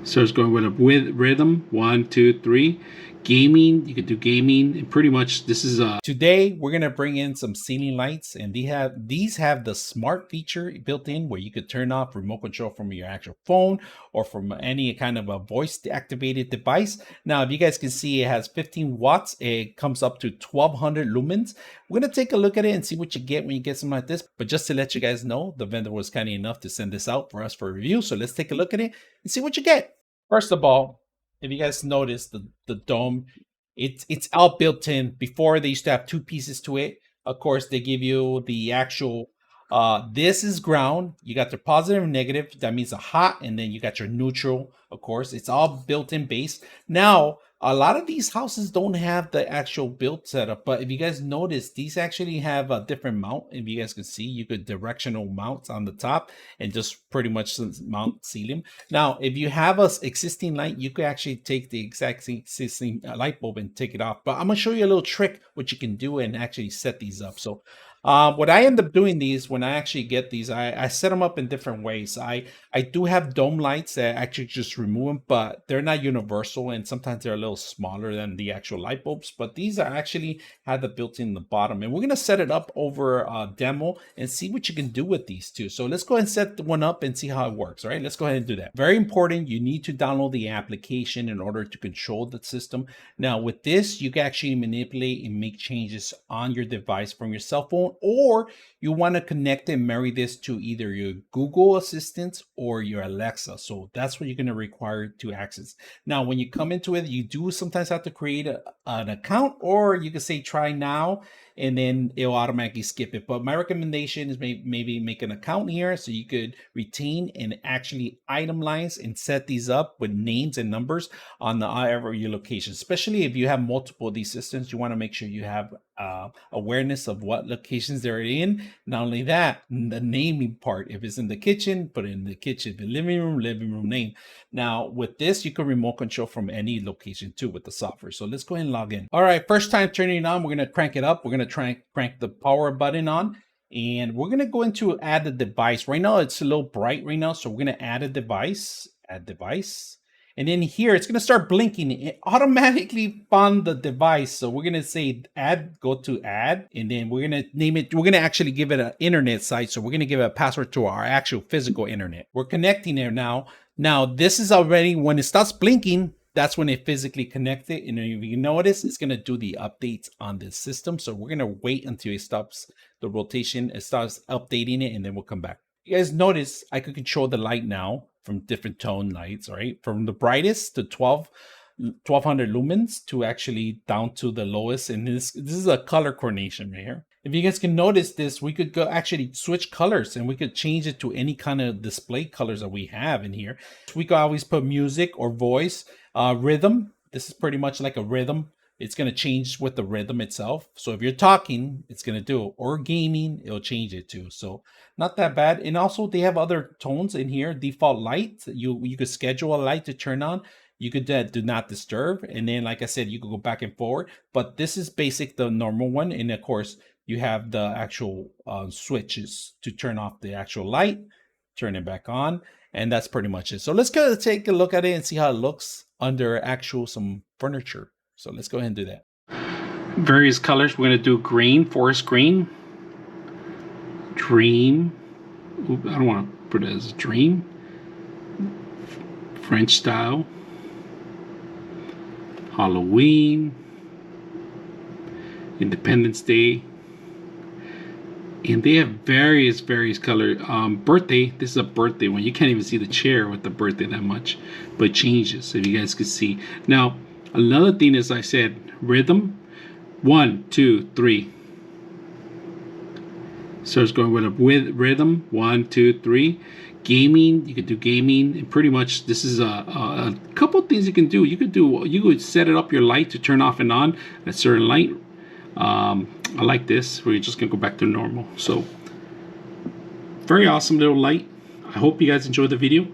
So it's going with rhythm, 1, 2, 3. Gaming, you could do gaming, and pretty much this is Today we're gonna bring in some ceiling lights, and these have the smart feature built in where you could turn off remote control from your actual phone or from any kind of a voice activated device. Now, if you guys can see, it has 15 watts. It comes up to 1200 lumens. We're gonna take a look at it and see what you get when you get something like this. But just to let you guys know, the vendor was kind enough to send this out for us for review. So let's take a look at it and see what you get. First of all, if you guys notice the dome, it's all built in. Before, they used to have two pieces to it. Of course, they give you the actual this is ground. You got the positive and negative. That means a hot, and then you got your neutral. Of course, it's all built in base. Now, a lot of these houses don't have the actual built setup, but if you guys notice, these actually have a different mount. If you guys can see, you could directional mounts on the top and just pretty much mount ceiling. Now, if you have a existing light, you could actually take the exact existing light bulb and take it off. But I'm gonna show you a little trick what you can do and actually set these up. So what I end up doing these when I actually get these, I set them up in different ways. I do have dome lights that actually just remove them, but they're not universal, and sometimes they're a little smaller than the actual light bulbs. But these are actually have the built-in in the bottom, and we're gonna set it up over a demo and see what you can do with these two. So let's go ahead and set one up and see how it works. All right, let's go ahead and do that. Very important, you need to download the application in order to control the system. Now with this, you can actually manipulate and make changes on your device from your cell phone, or you want to connect and marry this to either your Google Assistant or your Alexa. So that's what you're going to require to access. Now, when you come into it, you do sometimes have to create an account, or you can say try now, and then it'll automatically skip it. But my recommendation is maybe make an account here so you could retain and actually itemize and set these up with names and numbers on the your location. Especially if you have multiple of these systems, you want to make sure you have awareness of what locations they're in. Not only that, the naming part, if it's in the kitchen, put it in the kitchen, the living room name. Now with this, you can remote control from any location too with the software. So let's go ahead and log in. All right, first time turning it on, we're going to crank it up. We're going to crank the power button on, and we're going to go into add the device. Right now it's a little bright right now, so we're going to add a device, add device. And then here, it's going to start blinking. It automatically found the device. So we're going to say add, go to add, and then we're going to name it. We're going to actually give it an internet site. So we're going to give it a password to our actual physical internet. We're connecting there now. Now, this is already, when it starts blinking, that's when it physically connected. And if you notice, it's going to do the updates on the system. So we're going to wait until it stops the rotation. It starts updating it, and then we'll come back. You guys notice I could control the light now from different tone lights, right? From the brightest to 1200 lumens to actually down to the lowest. And this is a color coordination right here. If you guys can notice this, we could go actually switch colors, and we could change it to any kind of display colors that we have in here. We could always put music or voice, rhythm. This is pretty much like a rhythm. It's going to change with the rhythm itself. So if you're talking, it's going to do it. Or gaming, it'll change it too. So not that bad. And also they have other tones in here. Default light. You could schedule a light to turn on. You could do not disturb. And then, like I said, you could go back and forward. But this is basic, the normal one. And of course, you have the actual switches to turn off the actual light, turn it back on. And that's pretty much it. So let's go take a look at it and see how it looks under actual some furniture. So let's go ahead and do that. various colors. We're going to do green, forest green, dream. Oop, I don't want to put it as dream. French style, Halloween, Independence Day, and they have various color. Birthday, this is a birthday one. You can't even see the chair with the birthday that much, but it changes, if you guys can see. Now another thing is, I said rhythm, 1 2 3. So it's going with rhythm, 1 2 3. Gaming, you could do gaming, and pretty much this is a couple things you can do. You could set it up your light to turn off and on a certain light. I like this, where you're just gonna go back to normal. So very awesome little light. I hope you guys enjoyed the video.